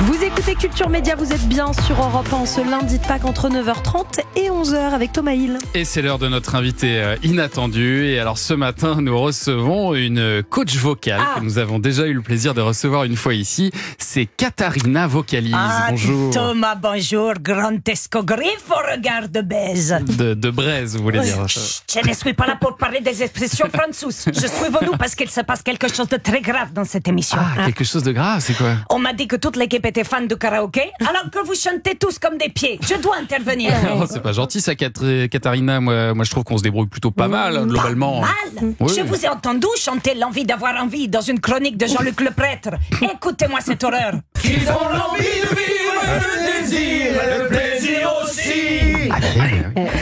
Vous écoutez Culture Média, vous êtes bien sur Europe 1 ce lundi de Pâques entre 9h30 et 11h avec Thomas Hill. Et c'est l'heure de notre invité inattendu. Et alors ce matin, nous recevons une coach vocale que nous avons déjà eu le plaisir de recevoir une fois ici. C'est Katharina Vocalise. Bonjour. Thomas, bonjour. Grand escogriffe au regard de baise. De braise, vous voulez dire. Je ne suis pas là pour parler des expressions françaises. Je suis venu parce qu'il se passe quelque chose de très grave dans cette émission. Ah, quelque chose de grave, c'est quoi? On m'a dit que toute l'équipe était fan de karaoké, alors que vous chantez tous comme des pieds. Je dois intervenir. Oh, c'est pas gentil ça, Katharina. Moi, je trouve qu'on se débrouille plutôt pas mal, globalement. Pas mal. Oui. Je vous ai entendu chanter l'envie d'avoir envie dans une chronique de Jean-Luc Le Prêtre. Écoutez-moi cette horreur. Ils ont l'envie de vivre, le désir et le plaisir aussi.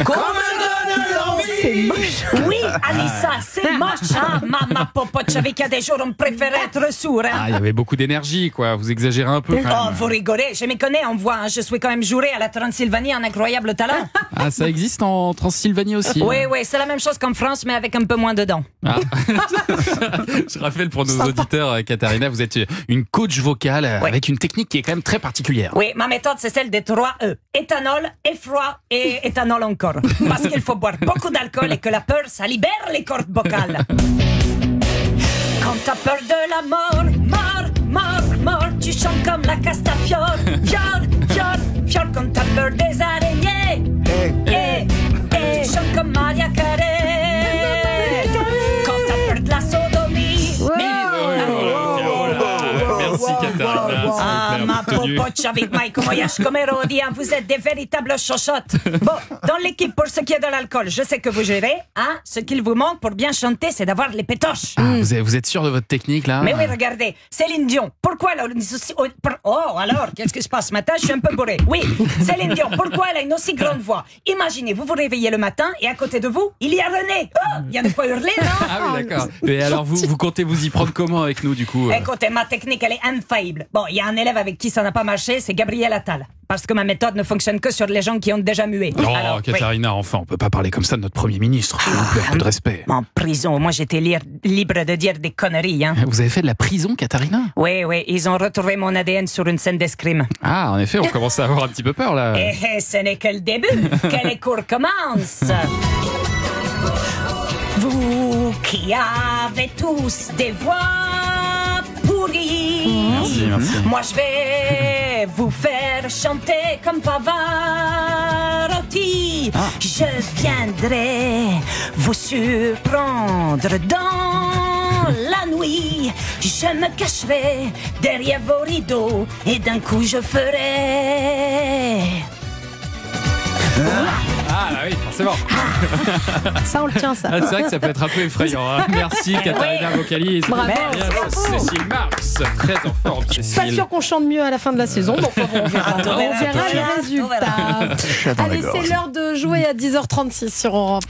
Comme donne l'envie. C'est moche. Oui, Alissa, c'est moche. Ah, ma popote, je savais qu'il y a des jours où on préférait être sourd. Ah, il y avait beaucoup d'énergie, quoi. Vous exagérez un peu, quand Oh, même. vous rigolez, je me connais en voix. Je suis quand même juré à la Transylvanie, un incroyable talent. Ah, ça existe en Transylvanie aussi? Oui, c'est la même chose qu'en France, mais avec un peu moins de dents. Ah. Je rappelle pour nos auditeurs, Katharina, vous êtes une coach vocale avec une technique qui est quand même très particulière. Oui, ma méthode, c'est celle des 3 E. Éthanol, effroi et éthanol encore. Parce qu'il faut boire beaucoup d'alcool et que la peur, ça libère les cordes vocales. Quand t'as peur de la mort, tu chantes comme la Castafiore. Fior, quand t'as peur des araignées. Tu chantes comme Maria Carey. Quand t'as peur de la sodomie. Merci, Katharina. Ah, ma popoche avec Mike Moyash comme Hérodien, vous êtes des véritables chochottes. Bon, dans l'équipe, pour ce qui est de l'alcool, je sais que vous gérez. Hein, ce qu'il vous manque pour bien chanter, c'est d'avoir les pétoches. Ah, vous êtes sûr de votre technique, là? Mais oui, regardez, Céline Dion. Pourquoi elle a une aussi... Oh, alors, qu'est-ce qui se passe ce matin? Je suis un peu bourré. Oui, Céline Dion, pourquoi elle a une aussi grande voix? Imaginez, vous vous réveillez le matin et à côté de vous, il y a René. Oh, il y a de quoi hurler, non? Ah oui, d'accord. Et alors, vous comptez vous y prendre comment avec nous, du coup? Écoutez, ma technique, elle est infaillible. Bon, il y a un élève avec qui ça n'a pas marché, c'est Gabriel Attal. Parce que ma méthode ne fonctionne que sur les gens qui ont déjà mué. Oh, Alors, Katharina, enfin, on peut pas parler comme ça de notre Premier ministre. S'il vous plaît, un peu de respect. En prison, moi j'étais libre de dire des conneries. Hein. Vous avez fait de la prison, Katharina? Oui, ils ont retrouvé mon ADN sur une scène d'escrime. Ah, en effet, on commence à avoir un petit peu peur, là. Et ce n'est que le début, que les cours commencent. Vous qui avez tous des voix pourries. Merci. Moi je vais vous faire chanter comme Pavarotti. Je viendrai vous surprendre dans la nuit. Je me cacherai derrière vos rideaux et d'un coup je ferai... Ah, oui, forcément. Ça, on le tient, ça. Ah, c'est vrai que ça peut être un peu effrayant. Hein. Merci, Katharina Vocalise. Bravo. Cécile Marx, très en forme, Pas Cécile. sûr qu'on chante mieux à la fin de la saison, donc on verra les résultats. Allez, c'est l'heure de jouer à 10h36 sur Europe.